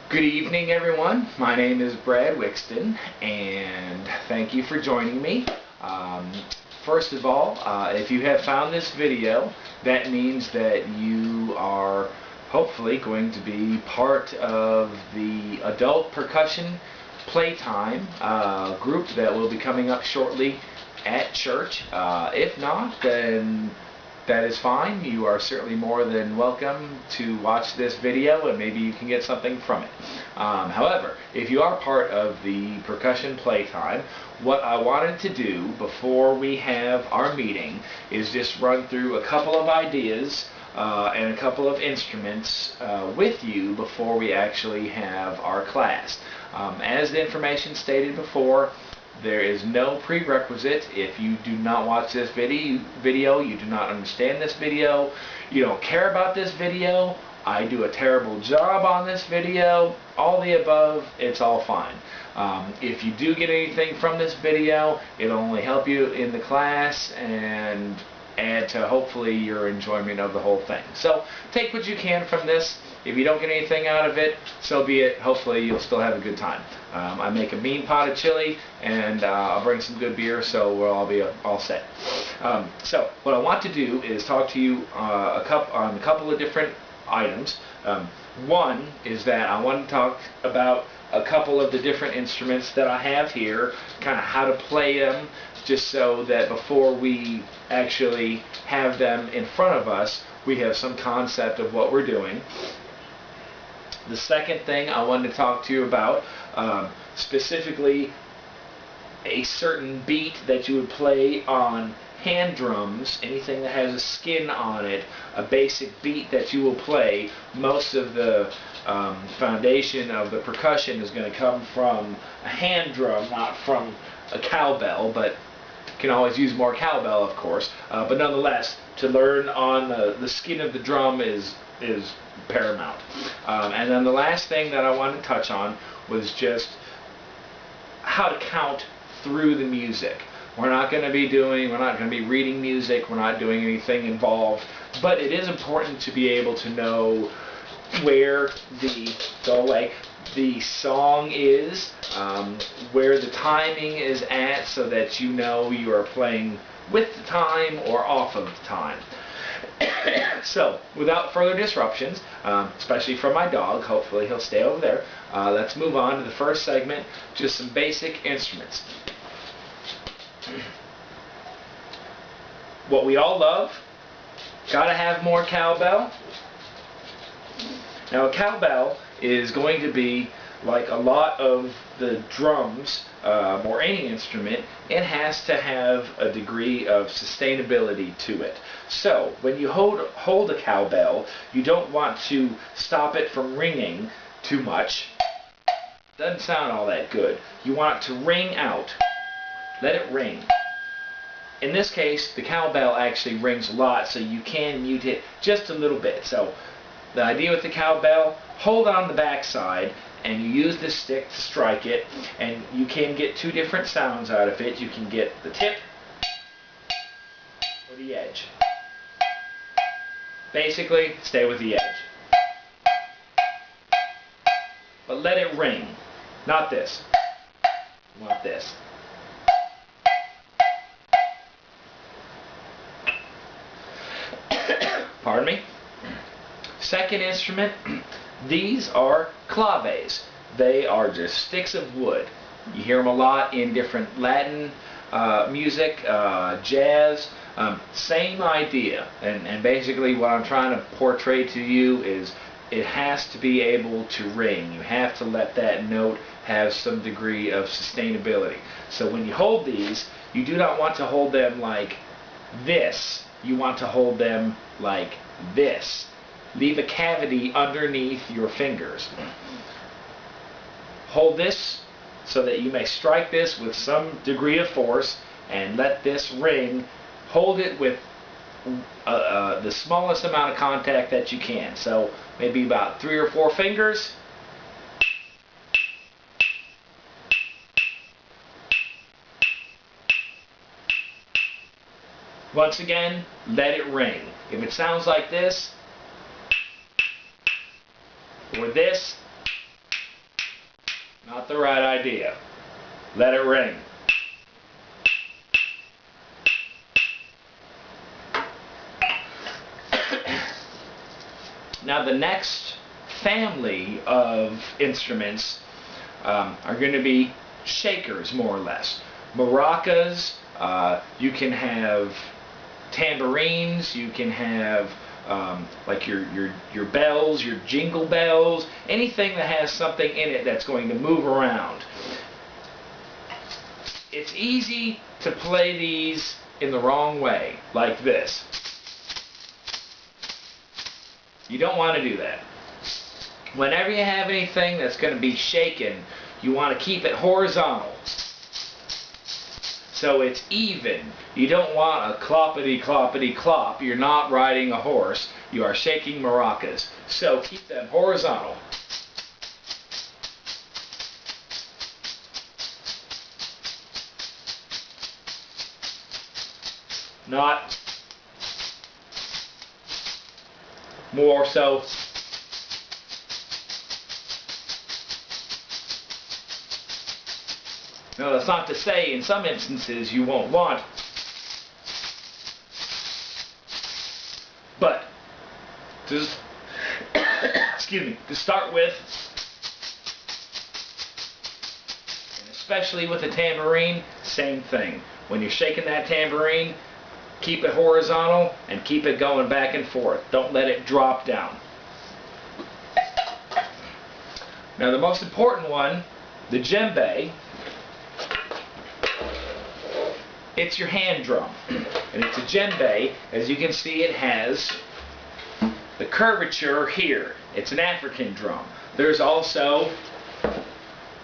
Good evening, everyone. My name is Brad Wixton, and thank you for joining me. First of all, if you have found this video, that means that you are hopefully going to be part of the adult percussion playtime group that will be coming up shortly at church. If not, then that is fine. You are certainly more than welcome to watch this video, and maybe you can get something from it. However, if you are part of the percussion playtime, what I wanted to do before we have our meeting is just run through a couple of ideas and a couple of instruments with you before we actually have our class. As the information stated before, there is no prerequisite. If you do not watch this video, you do not understand this video, you don't care about this video, I do a terrible job on this video, all the above, it's all fine. If you do get anything from this video, it'll only help you in the class and add to hopefully your enjoyment of the whole thing. So take what you can from this. If you don't get anything out of it, so be it. Hopefully you'll still have a good time. I make a mean pot of chili, and I'll bring some good beer, so we'll all be all set. So what I want to do is talk to you on a couple of different items. One is that I want to talk about a couple of the different instruments that I have here, kind of how to play them, just so that before we actually have them in front of us, we have some concept of what we're doing. The second thing I wanted to talk to you about, specifically a certain beat that you would play on hand drums, anything that has a skin on it, a basic beat that you will play. Most of the foundation of the percussion is going to come from a hand drum, not from a cowbell, but you can always use more cowbell, of course. But nonetheless, to learn on the skin of the drum is paramount. And then the last thing that I wanted to touch on was just how to count through the music. We're not going to be reading music, we're not doing anything involved, but it is important to be able to know where the song is, where the timing is at, so that you know you are playing with the time or off of the time. So, without further disruptions, especially from my dog, hopefully he'll stay over there, let's move on to the first segment, just some basic instruments. What we all love, gotta have more cowbell. Now a cowbell is going to be like a lot of the drums, or any instrument, it has to have a degree of sustainability to it. So when you hold a cowbell, you don't want to stop it from ringing too much. Doesn't sound all that good. You want it to ring out. Let it ring. In this case, the cowbell actually rings a lot, so you can mute it just a little bit. So the idea with the cowbell, hold on the back side, and you use this stick to strike it, and you can get two different sounds out of it. You can get the tip or the edge. Basically, stay with the edge. But let it ring. Not this. You want this. Pardon me. Second instrument, these are claves. They are just sticks of wood. You hear them a lot in different Latin music, jazz, same idea. And basically what I'm trying to portray to you is it has to be able to ring. You have to let that note have some degree of sustainability. So when you hold these, you do not want to hold them like this. You want to hold them like this. Leave a cavity underneath your fingers. Hold this so that you may strike this with some degree of force and let this ring. Hold it with the smallest amount of contact that you can. So maybe about 3 or 4 fingers. Once again, let it ring. If it sounds like this, or this, Not the right idea. Let it ring. Now the next family of instruments are going to be shakers, more or less. Maracas, you can have tambourines, you can have like your bells, your jingle bells, anything that has something in it that's going to move around. It's easy to play these in the wrong way, like this. You don't want to do that. Whenever you have anything that's going to be shaken, you want to keep it horizontal, so it's even. You don't want a cloppity cloppity clop. You're not riding a horse. You are shaking maracas. So keep them horizontal. Not more so. Now that's not to say in some instances you won't want, but to excuse me, to start with, and especially with a tambourine, same thing. When you're shaking that tambourine, keep it horizontal and keep it going back and forth. Don't let it drop down. Now the most important one, the djembe, it's your hand drum. And it's a djembe. As you can see, it has the curvature here. It's an African drum. There's also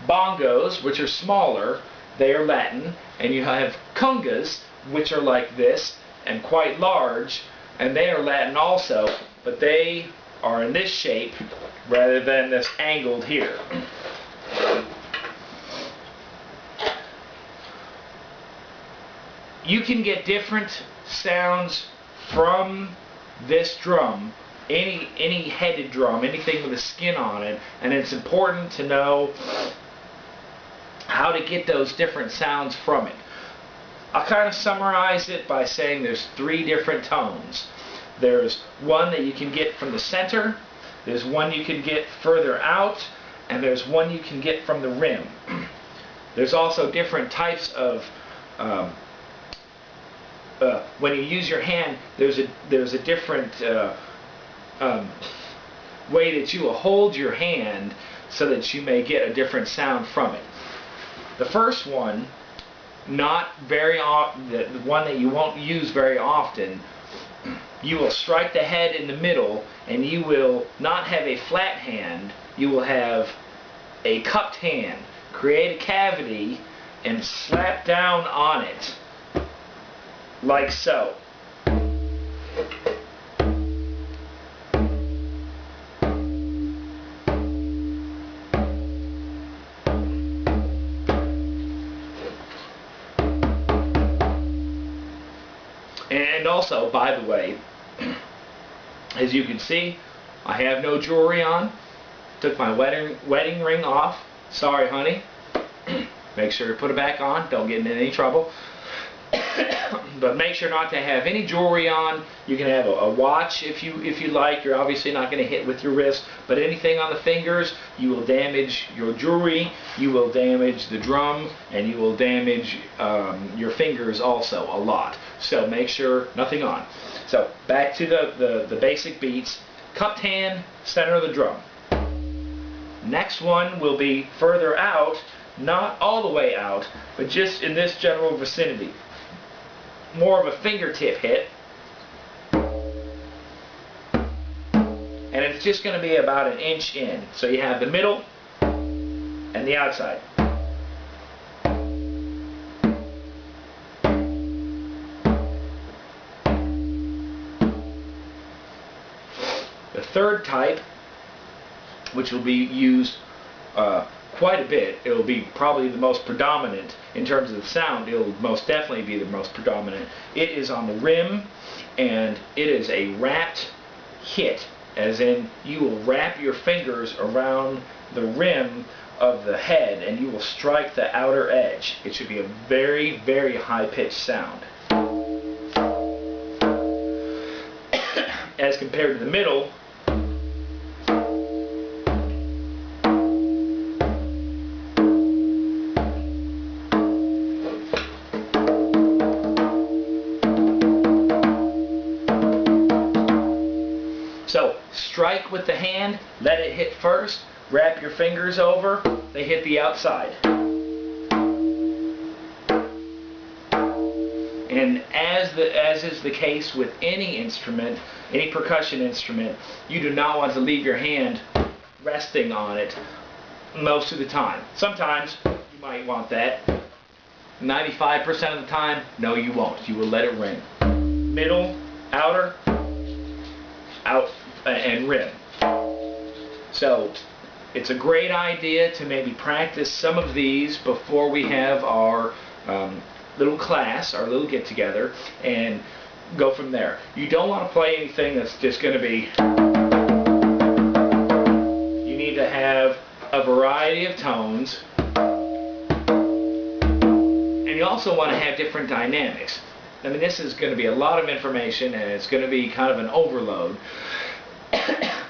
bongos, which are smaller. They are Latin. And you have congas, which are like this and quite large, and they are Latin also, but they are in this shape rather than this angled here. You can get different sounds from this drum, any headed drum, anything with a skin on it, and it's important to know how to get those different sounds from it. I'll kind of summarize it by saying there's 3 different tones. There's one that you can get from the center, there's one you can get further out, and there's one you can get from the rim. There's also different types of when you use your hand, there's a different way that you will hold your hand so that you may get a different sound from it. The first one, not very often, the one that you won't use very often, you will strike the head in the middle and you will not have a flat hand, you will have a cupped hand. Create a cavity and slap down on it like so. And also, by the way, as you can see, I have no jewelry on. Took my wedding ring off. Sorry, honey. Make sure to put it back on. Don't get in any trouble. But make sure not to have any jewelry on. You can have a watch if you like. You're obviously not going to hit with your wrist, but anything on the fingers, you will damage your jewelry, you will damage the drum, and you will damage your fingers also a lot. So make sure nothing on. So back to the basic beats. Cupped hand, center of the drum. Next one will be further out, not all the way out, but just in this general vicinity. More of a fingertip hit. And it's just going to be about an inch in. So you have the middle and the outside. The third type, which will be used quite a bit, it will be probably the most predominant in terms of the sound. It will most definitely be the most predominant. It is on the rim, and it is a wrapped hit, as in you will wrap your fingers around the rim of the head and you will strike the outer edge. It should be a very, very high-pitched sound. As compared to the middle, so strike with the hand, let it hit first, wrap your fingers over, they hit the outside. And as is the case with any instrument, any percussion instrument, you do not want to leave your hand resting on it most of the time. Sometimes you might want that. 95% of the time, no you won't. You will let it ring. Middle, outer, out, and rim. So it's a great idea to maybe practice some of these before we have our little class, our little get-together, and go from there. You don't want to play anything that's just going to be... You need to have a variety of tones, and you also want to have different dynamics. I mean, this is going to be a lot of information, and it's going to be kind of an overload.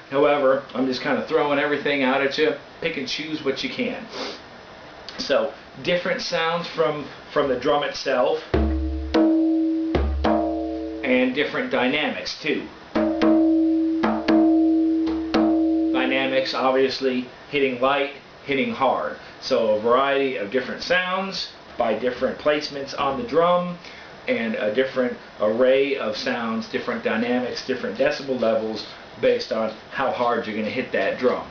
However, I'm just kind of throwing everything out at you. Pick and choose what you can. So, different sounds from the drum itself, and different dynamics too. Dynamics, obviously, hitting light, hitting hard. So a variety of different sounds by different placements on the drum, and a different array of sounds, different dynamics, different decibel levels based on how hard you're going to hit that drum.